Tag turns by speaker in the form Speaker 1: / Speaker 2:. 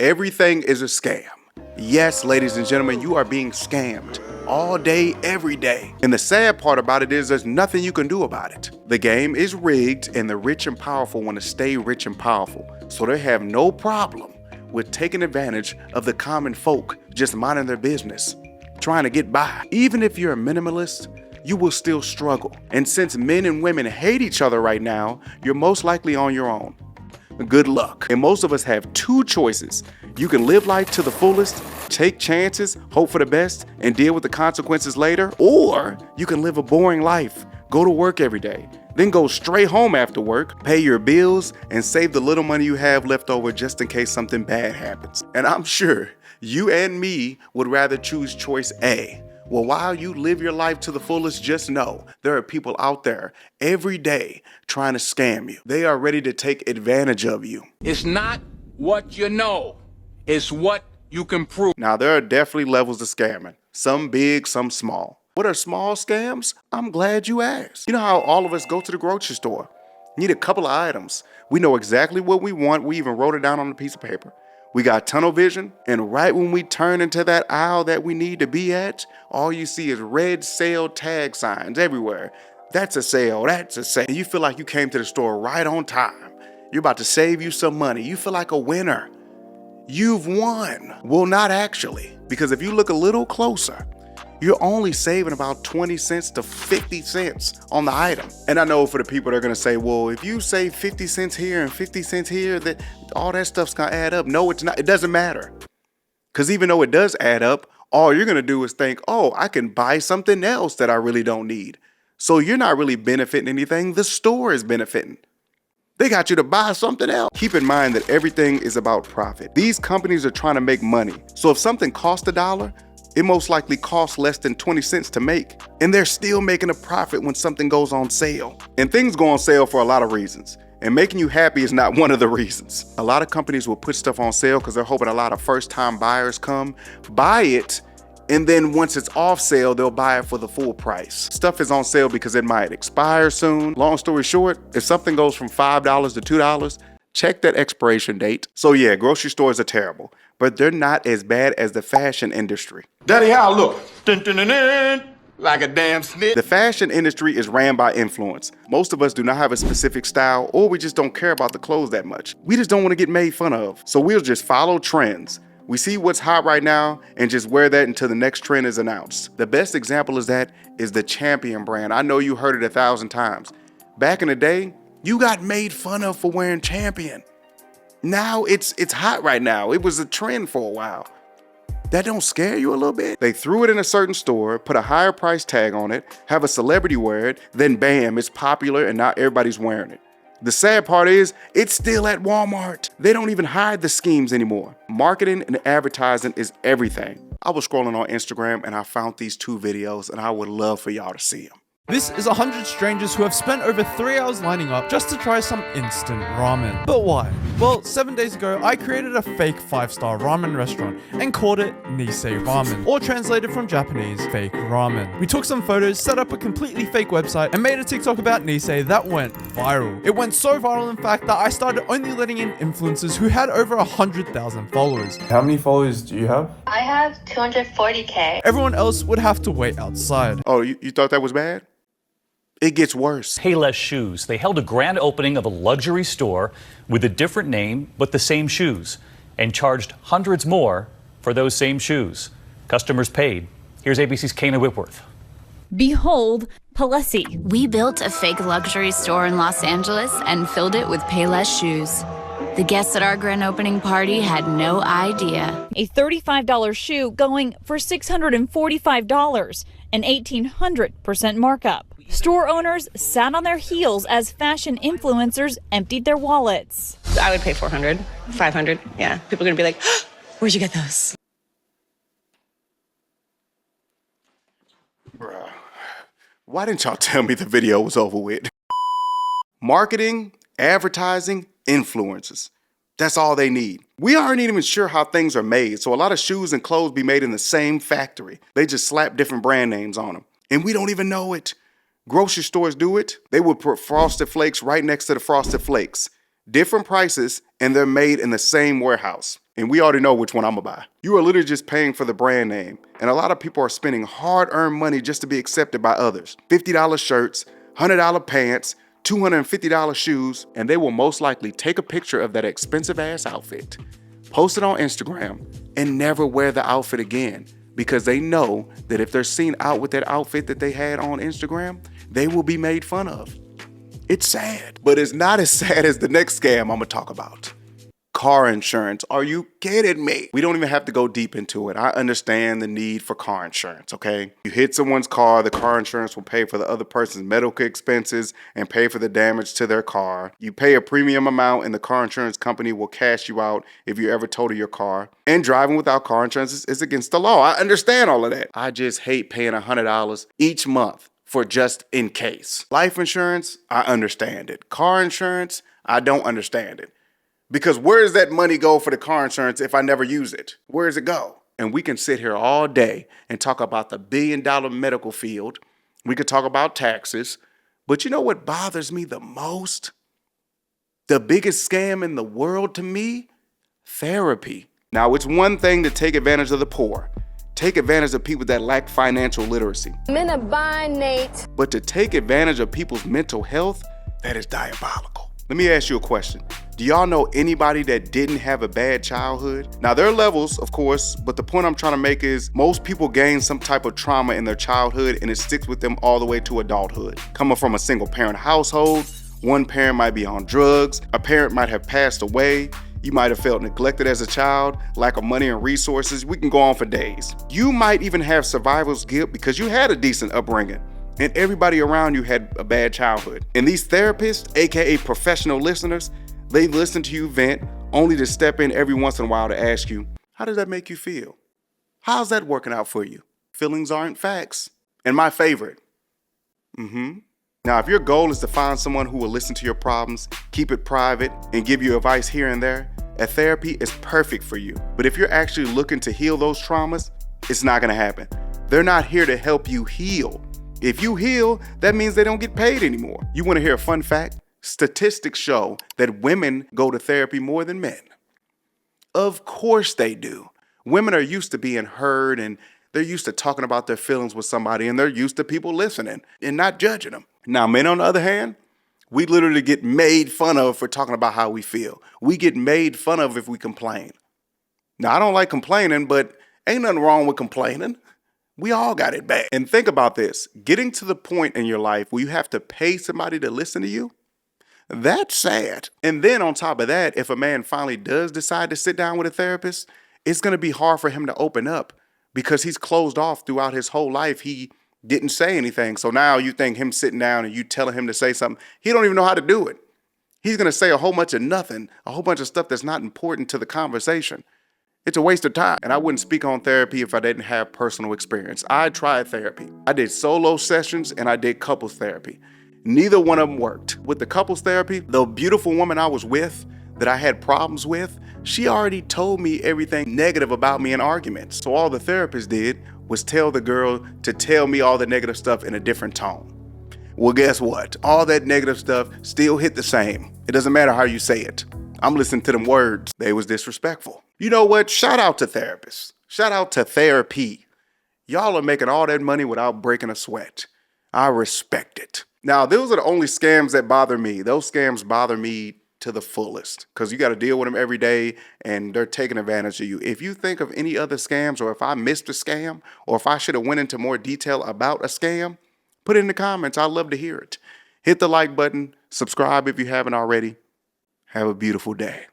Speaker 1: Everything is a scam. Yes, ladies and gentlemen, you are being scammed all day, every day. And the sad part about it is there's nothing you can do about it. The game is rigged and the rich and powerful want to stay rich and powerful. So they have no problem with taking advantage of the common folk just minding their business, trying to get by. Even if you're a minimalist, you will still struggle. And since men and women hate each other right now, you're most likely on your own. Good luck. And most of us have two choices. You can live life to the fullest, take chances, hope for the best, and deal with the consequences later. Or you can live a boring life, go to work every day, then go straight home after work, pay your bills, and save the little money you have left over just in case something bad happens. And I'm sure you and me would rather choose choice A. Well, while you live your life to the fullest, just know there are people out there every day trying to scam you. They are ready to take advantage of you.
Speaker 2: It's not what you know, it's what you can prove.
Speaker 1: Now, there are definitely levels of scamming, some big, some small. What are small scams? I'm glad you asked. You know how all of us go to the grocery store, need a couple of items. We know exactly what we want. We even wrote it down on a piece of paper. We got tunnel vision, and right when we turn into that aisle that we need to be at, all you see is red sale tag signs everywhere. That's a sale, that's a sale. And you feel like you came to the store right on time. You're about to save you some money. You feel like a winner. You've won. Well, not actually, because if you look a little closer, you're only saving about 20 cents to 50 cents on the item. And I know for the people that are gonna say, well, if you save 50 cents here and 50 cents here, that all that stuff's gonna add up. No, it's not. It doesn't matter. Because even though it does add up, all you're gonna do is think, oh, I can buy something else that I really don't need. So you're not really benefiting anything. The store is benefiting. They got you to buy something else. Keep in mind that everything is about profit. These companies are trying to make money. So if something costs $1, it most likely costs less than 20 cents to make. And they're still making a profit when something goes on sale. And things go on sale for a lot of reasons. And making you happy is not one of the reasons. A lot of companies will put stuff on sale because they're hoping a lot of first-time buyers come, buy it, and then once it's off sale, they'll buy it for the full price. Stuff is on sale because it might expire soon. Long story short, if something goes from $5 to $2, check that expiration date. So yeah, grocery stores are terrible, but they're not as bad as the fashion industry.
Speaker 2: Daddy, how I look? Dun, dun, dun, dun, like a damn snitch.
Speaker 1: The fashion industry is ran by influence. Most of us do not have a specific style, or we just don't care about the clothes that much. We just don't want to get made fun of. So we'll just follow trends. We see what's hot right now and just wear that until the next trend is announced. The best example of that is the Champion brand. I know you heard it 1,000 times. Back in the day, you got made fun of for wearing Champion. Now it's hot right now. It was a trend for a while. That don't scare you a little bit? They threw it in a certain store, put a higher price tag on it, have a celebrity wear it, then bam, it's popular and now everybody's wearing it. The sad part is, it's still at Walmart. They don't even hide the schemes anymore. Marketing and advertising is everything. I was scrolling on Instagram and I found these two videos and I would love for y'all to see them.
Speaker 3: This is 100 strangers who have spent over 3 hours lining up just to try some instant ramen. But why? Well, 7 days ago, I created a fake 5-star ramen restaurant and called it Nisei Ramen, or translated from Japanese, fake ramen. We took some photos, set up a completely fake website, and made a TikTok about Nisei that went viral. It went so viral, in fact, that I started only letting in influencers who had over 100,000 followers.
Speaker 4: How many followers do you have?
Speaker 5: I have 240K.
Speaker 3: Everyone else would have to wait outside.
Speaker 1: Oh, you thought that was bad? It gets worse.
Speaker 6: Payless Shoes. They held a grand opening of a luxury store with a different name, but the same shoes, and charged hundreds more for those same shoes. Customers paid. Here's ABC's Kana Whitworth.
Speaker 7: Behold, Palessi.
Speaker 8: We built a fake luxury store in Los Angeles and filled it with Payless shoes. The guests at our grand opening party had no idea.
Speaker 7: A $35 shoe going for $645, an 1,800% markup. Store owners sat on their heels as fashion influencers emptied their wallets.
Speaker 9: I would pay $400, $500. Yeah, people are gonna be like, where'd you get those?
Speaker 1: Bruh, why didn't y'all tell me the video was over with? Marketing, advertising, influencers. That's all they need. We aren't even sure how things are made, so a lot of shoes and clothes be made in the same factory. They just slap different brand names on them, and we don't even know it. Grocery stores do it. They would put Frosted Flakes right next to the Frosted Flakes. different prices, and they're made in the same warehouse. And we already know which one I'm gonna buy. You are literally just paying for the brand name. And a lot of people are spending hard-earned money just to be accepted by others. $50 shirts, $100 pants, $250 shoes, and they will most likely take a picture of that expensive ass outfit, post it on Instagram, and never wear the outfit again, because they know that if they're seen out with that outfit that they had on Instagram, they will be made fun of. It's sad, but it's not as sad as the next scam I'm gonna talk about. Car insurance. Are you kidding me? We don't even have to go deep into it. I understand the need for car insurance, okay? You hit someone's car, the car insurance will pay for the other person's medical expenses and pay for the damage to their car. You pay a premium amount and the car insurance company will cash you out if you ever total your car. And driving without car insurance is against the law. I understand all of that. I just hate paying $100 each month for just in case. Life insurance, I understand it. Car insurance, I don't understand it. Because where does that money go for the car insurance if I never use it? Where does it go? And we can sit here all day and talk about the billion-dollar medical field. We could talk about taxes. But you know what bothers me the most? The biggest scam in the world to me? Therapy. Now, it's one thing to take advantage of the poor. Take advantage of people that lack financial literacy. I'm in a bind, Nate. But to take advantage of people's mental health, that is diabolical. Let me ask you a question. Do y'all know anybody that didn't have a bad childhood? Now, there are levels, of course, but the point I'm trying to make is most people gain some type of trauma in their childhood and it sticks with them all the way to adulthood. Coming from a single parent household, one parent might be on drugs, a parent might have passed away, you might have felt neglected as a child, lack of money and resources. We can go on for days. You might even have survivor's guilt because you had a decent upbringing and everybody around you had a bad childhood. And these therapists, AKA professional listeners, they listen to you vent only to step in every once in a while to ask you, how does that make you feel? How's that working out for you? Feelings aren't facts. And my favorite. Now, if your goal is to find someone who will listen to your problems, keep it private, and give you advice here and there, a therapy is perfect for you. But if you're actually looking to heal those traumas, it's not gonna happen. They're not here to help you heal. If you heal, that means they don't get paid anymore. You wanna hear a fun fact? Statistics show that women go to therapy more than men. Of course they do. Women are used to being heard and they're used to talking about their feelings with somebody and they're used to people listening and not judging them. Now, men on the other hand, we literally get made fun of for talking about how we feel. We get made fun of if we complain. Now, I don't like complaining, but ain't nothing wrong with complaining. We all got it bad. And think about this, getting to the point in your life where you have to pay somebody to listen to you, that's sad. And then on top of that, if a man finally does decide to sit down with a therapist, it's going to be hard for him to open up because he's closed off throughout his whole life. He didn't say anything. So now you think him sitting down and you telling him to say something, he don't even know how to do it. He's going to say a whole bunch of nothing, a whole bunch of stuff that's not important to the conversation. It's a waste of time. And I wouldn't speak on therapy if I didn't have personal experience. I tried therapy. I did solo sessions and I did couples therapy. Neither one of them worked. With the couples therapy, the beautiful woman I was with that I had problems with, she already told me everything negative about me in arguments. So all the therapist did was tell the girl to tell me all the negative stuff in a different tone. Well, guess what? All that negative stuff still hit the same. It doesn't matter how you say it. I'm listening to them words. They was disrespectful. You know what? Shout out to therapists. Shout out to therapy. Y'all are making all that money without breaking a sweat. I respect it. Now, those are the only scams that bother me. Those scams bother me to the fullest because you got to deal with them every day and they're taking advantage of you. If you think of any other scams or if I missed a scam or if I should have went into more detail about a scam, put it in the comments. I'd love to hear it. Hit the like button. Subscribe if you haven't already. Have a beautiful day.